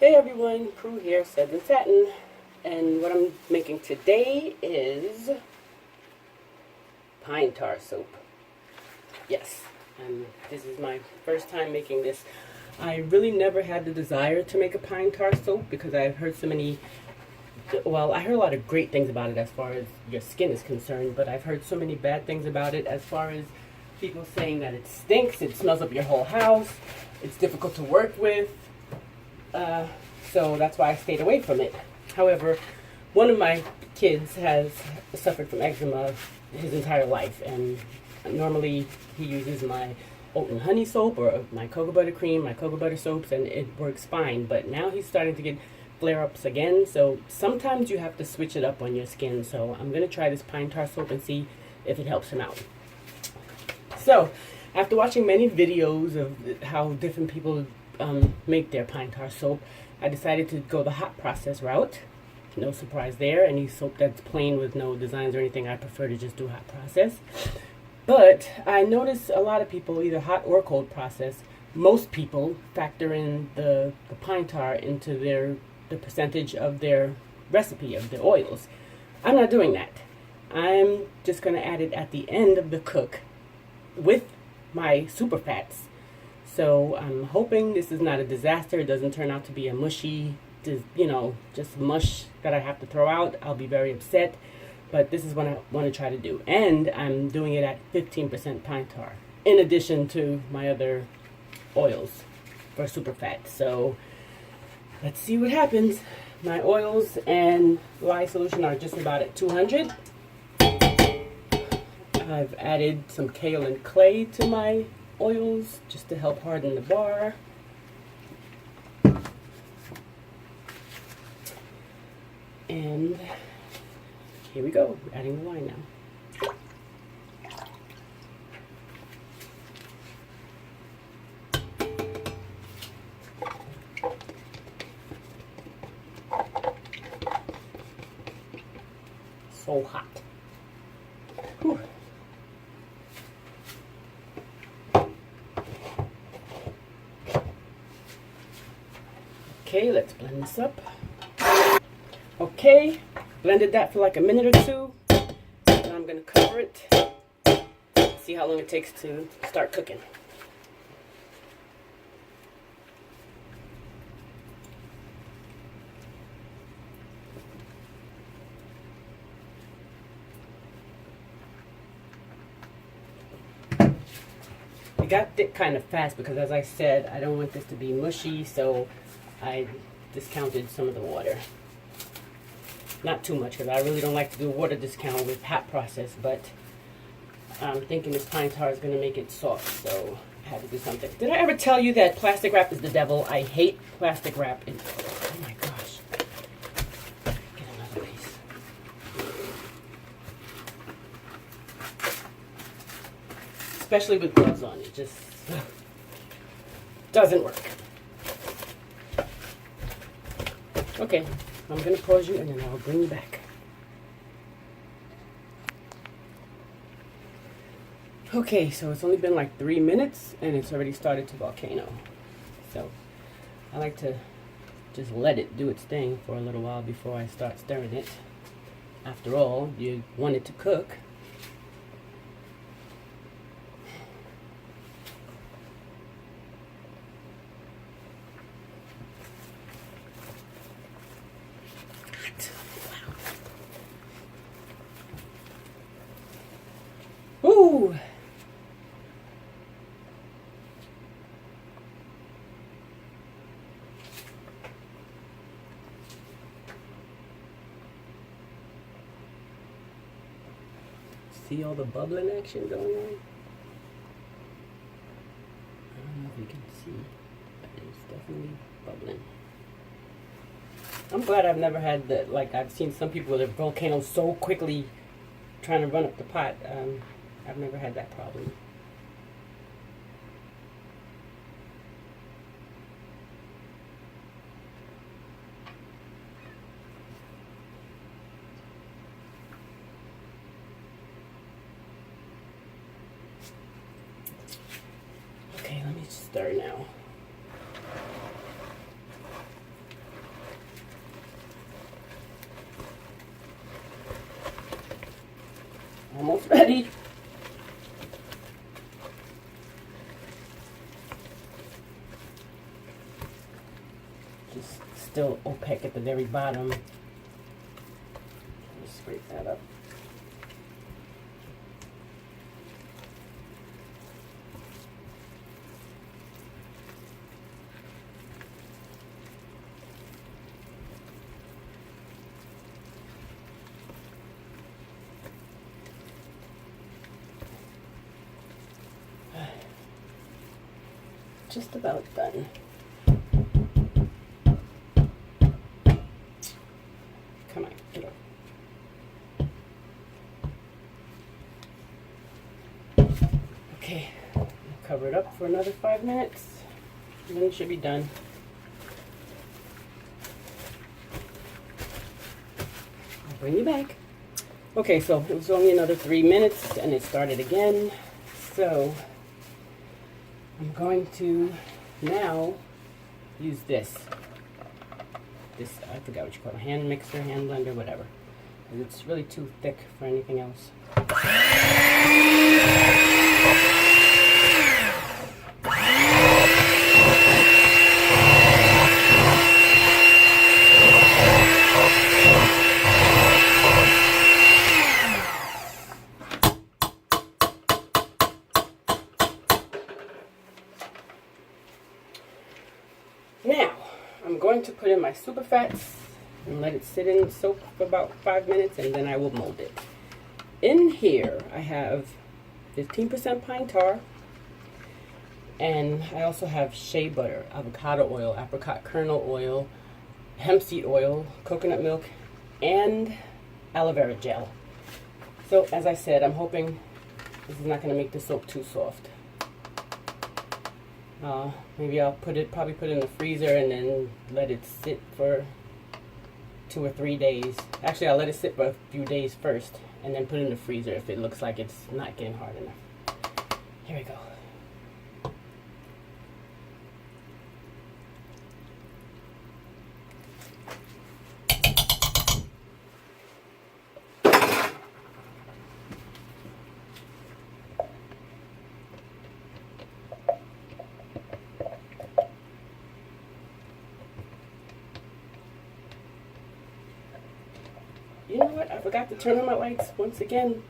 Hey everyone, Crew here, Suds and Satin, and what I'm making today is pine tar soap. Yes, and this is my first time making this. I really never had the desire to make a pine tar soap because I've heard so many, well, I heard a lot of great things about it as far as your skin is concerned, but I've heard so many bad things about it as far as people saying that it stinks, it smells up your whole house, it's difficult to work with. So that's why I stayed away from it. However, one of my kids has suffered from eczema his entire life, and normally he uses my oat and honey soap or my cocoa butter cream, my cocoa butter soaps, and it works fine. But now he's starting to get flare-ups again, so sometimes you have to switch it up on your skin. So I'm going to try this pine tar soap and see if it helps him out. So, after watching many videos of how different people make their pine tar soap, I decided to go the hot process route. No surprise there. Any soap that's plain with no designs or anything, I prefer to just do hot process. But I noticed a lot of people, either hot or cold process, most people factor in the pine tar into the percentage of their recipe, of the oils. I'm not doing that. I'm just going to add it at the end of the cook with my super fats. So I'm hoping this is not a disaster. It doesn't turn out to be a mushy, just mush that I have to throw out. I'll be very upset. But this is what I want to try to do. And I'm doing it at 15% pine tar, in addition to my other oils for super fat. So let's see what happens. My oils and lye solution are just about at 200. I've added some kale and clay to my oils just to help harden the bar. And here we go, we're adding the lye now. So hot. Whew. Okay, let's blend this up. Okay, blended that for like a minute or two. And I'm going to cover it. See how long it takes to start cooking. It got thick kind of fast because, as I said, I don't want this to be mushy, so I discounted some of the water. Not too much, because I really don't like to do a water discount with hot process, but I'm thinking this pine tar is going to make it soft, so I had to do something. Did I ever tell you that plastic wrap is the devil? I hate plastic wrap. Oh my gosh. Get another piece. Especially with gloves on, it just doesn't work. Okay, I'm going to pause you and then I'll bring you back. Okay, so it's only been like 3 minutes and it's already started to volcano. So I like to just let it do its thing for a little while before I start stirring it. After all, you want it to cook. Woo! See all the bubbling action going on? I don't know if you can see, but it's definitely bubbling. I'm glad I've never had that. Like, I've seen some people with their volcanoes so quickly trying to run up the pot. I've never had that problem. Okay, let me stir now. almost ready. Just still opaque at the very bottom. Just scrape that up. Just about done. Come on, get up. Okay, cover it up for another 5 minutes, and then it should be done. I'll bring you back. Okay, so it was only another 3 minutes, and it started again. So I'm going to now use this. I forgot what you call it, hand mixer, hand blender, whatever. It's really too thick for anything else. Now, I'm going to put in my super fats and let it sit in soak for about 5 minutes, and then I will mold it. In here, I have 15% pine tar, and I also have shea butter, avocado oil, apricot kernel oil, hemp seed oil, coconut milk, and aloe vera gel. So, as I said, I'm hoping this is not going to make the soap too soft. Maybe I'll probably put it in the freezer and then let it sit for 2 or 3 days. Actually, I'll let it sit for a few days first and then put it in the freezer if it looks like it's not getting hard enough. Here we go. You know what? I forgot to turn on my lights once again.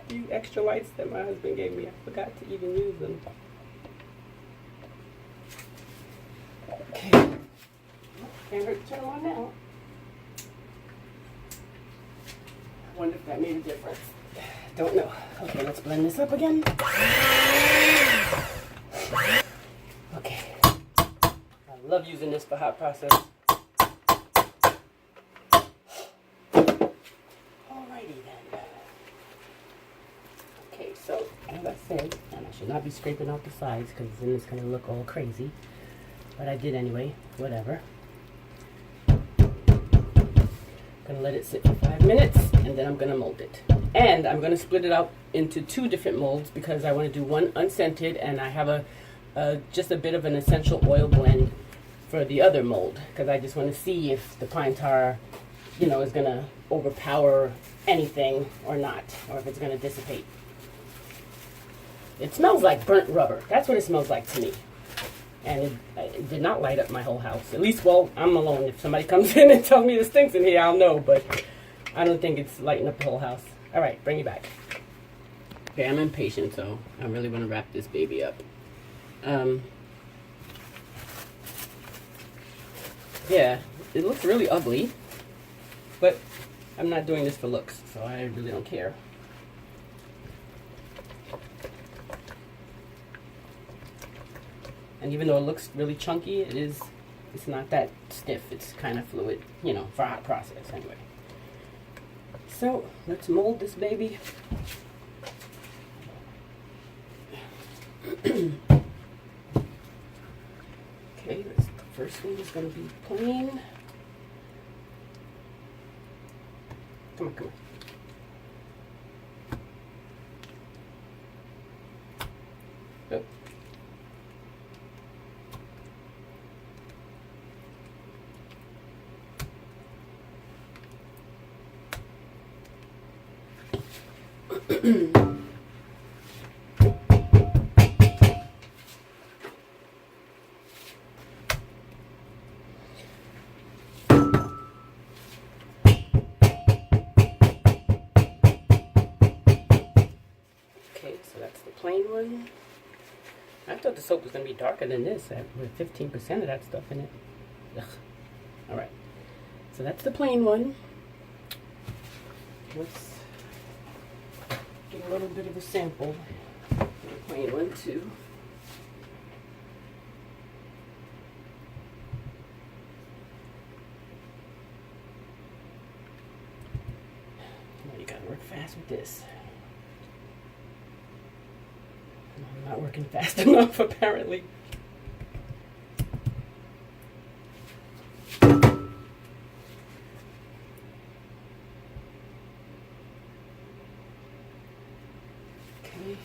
These extra lights that my husband gave me, I forgot to even use them. Okay. Can't hurt to turn them on now. I wonder if that made a difference. Don't know. Okay, let's blend this up again. Okay. I love using this for hot process. So, as I said, and I should not be scraping out the sides because then it's going to look all crazy. But I did anyway, whatever. Going to let it sit for 5 minutes and then I'm going to mold it. And I'm going to split it out into 2 different molds because I want to do one unscented and I have just a bit of an essential oil blend for the other mold because I just want to see if the pine tar, is going to overpower anything or not, or if it's going to dissipate. It smells like burnt rubber. That's what it smells like to me. And it did not light up my whole house. At least, well, I'm alone. If somebody comes in and tells me it stinks in here, I'll know. But I don't think it's lighting up the whole house. All right, bring it back. Okay, I'm impatient, so I really want to wrap this baby up. Yeah, it looks really ugly. But I'm not doing this for looks, so I really don't care. And even though it looks really chunky, it's not that stiff. It's kind of fluid, for hot process anyway. So let's mold this baby. Okay, the first one is going to be plain. Come on, come on. Good. So that's the plain one. I thought the soap was going to be darker than this with 15% of that stuff in it. Ugh. All right. So that's the plain one. Let's get a little bit of a sample of the plain one too. Now you got to work fast with this. I'm not working fast enough, apparently. Okay.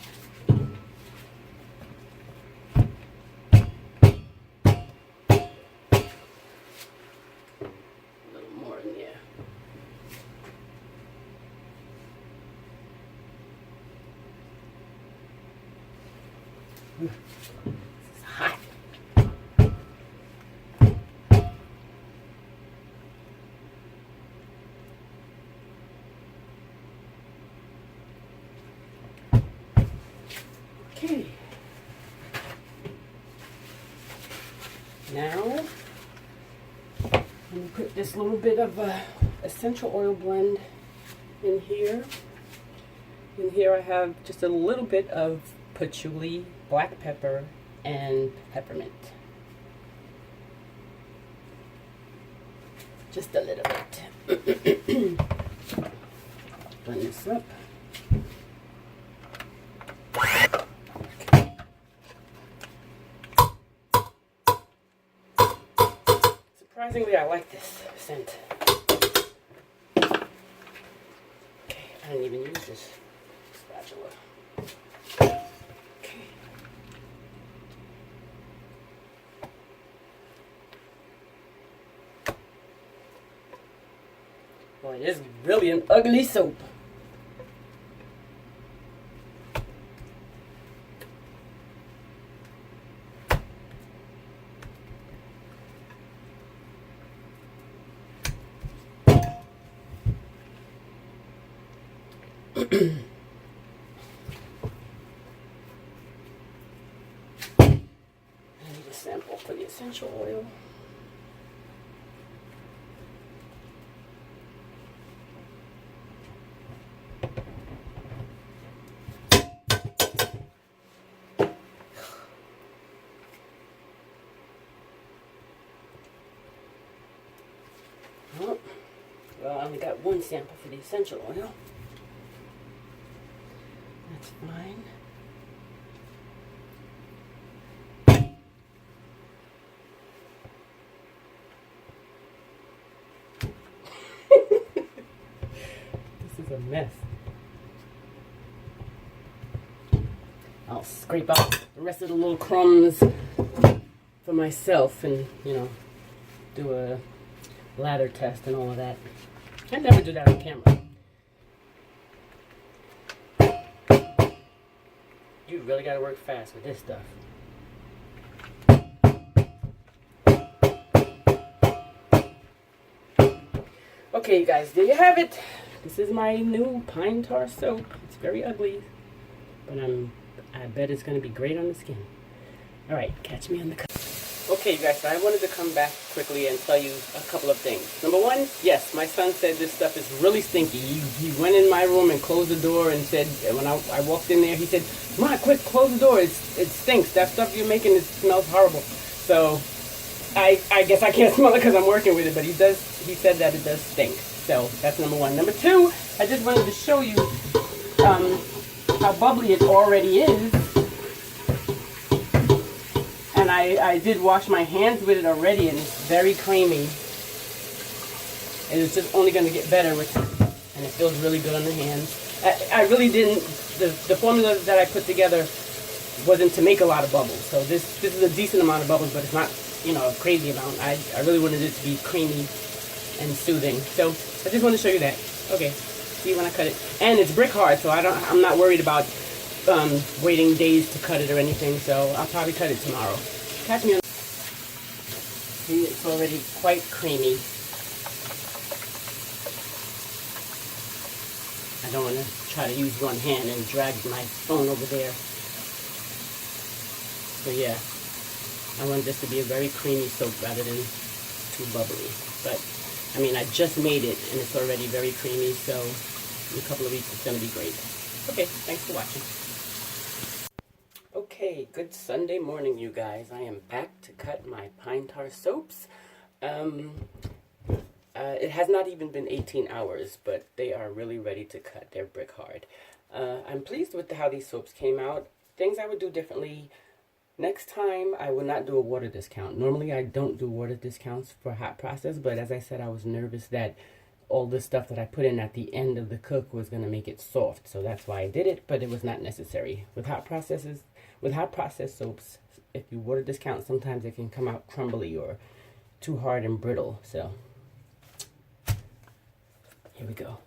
A little more in there. This is hot. Okay. Now, I'm going to put this little bit of essential oil blend in here. In here I have just a little bit of patchouli, black pepper, and peppermint. Just a little bit. Blend this up. Surprisingly, I like this scent. Okay, I didn't even use this spatula. Boy, it is really an ugly soap. I need a sample for the essential oil. Well, I only got one sample for the essential oil. That's fine. This is a mess. I'll scrape out the rest of the little crumbs for myself and, you know, do a lather test and all of that. I never do that on camera. You really gotta work fast with this stuff. Okay, you guys, there you have it. This is my new pine tar soap. It's very ugly, but I bet it's gonna be great on the skin. All right, catch me on the cut. Okay, you guys, so I wanted to come back quickly and tell you a couple of things. Number one, yes, my son said this stuff is really stinky. He went in my room and closed the door and said, when I walked in there, he said, "Ma, quick, close the door. It stinks. That stuff you're making, it smells horrible." So I guess I can't smell it because I'm working with it, but he said that it does stink. So that's number one. Number two, I just wanted to show you how bubbly it already is. And I did wash my hands with it already, and it's very creamy. And it's just only going to get better with it. And it feels really good on the hands. I really didn't, the formula that I put together wasn't to make a lot of bubbles. So this is a decent amount of bubbles, but it's not, you know, a crazy amount. I really wanted it to be creamy and soothing. So I just wanted to show you that. Okay, See when I cut it, and it's brick hard, so I'm not worried about waiting days to cut it or anything. So I'll probably cut it tomorrow. Catch me on. See, it's already quite creamy. I don't want to try to use one hand and drag my phone over there. So yeah, I want this to be a very creamy soap rather than too bubbly. But I mean, I just made it and it's already very creamy, so in a couple of weeks it's going to be great. Okay, thanks for watching. Okay, good Sunday morning, you guys. I am back to cut my pine tar soaps. It has not even been 18 hours, but they are really ready to cut. They're brick hard. I'm pleased with how these soaps came out. Things I would do differently. Next time, I will not do a water discount. Normally, I don't do water discounts for hot process, but as I said, I was nervous that all the stuff that I put in at the end of the cook was going to make it soft. So that's why I did it, but it was not necessary. With hot processed soaps, if you water discount, sometimes it can come out crumbly or too hard and brittle. So here we go.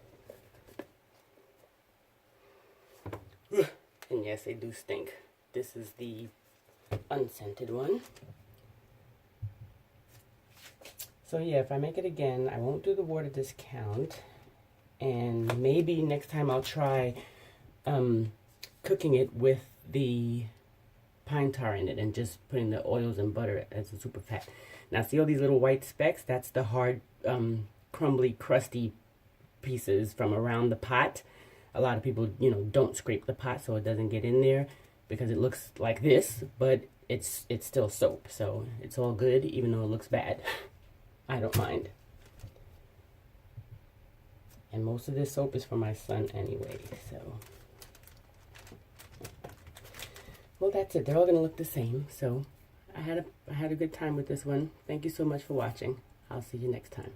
And yes, they do stink. This is the unscented one. So yeah, if I make it again, I won't do the water discount, and maybe next time I'll try cooking it with the pine tar in it and just putting the oils and butter as a super fat. Now see all these little white specks? That's the hard, crumbly, crusty pieces from around the pot. A lot of people, you know, don't scrape the pot so it doesn't get in there because it looks like this, but it's still soap, so it's all good even though it looks bad. I don't mind. And most of this soap is for my son anyway, so. Well, that's it. They're all going to look the same, so I had a good time with this one. Thank you so much for watching. I'll see you next time.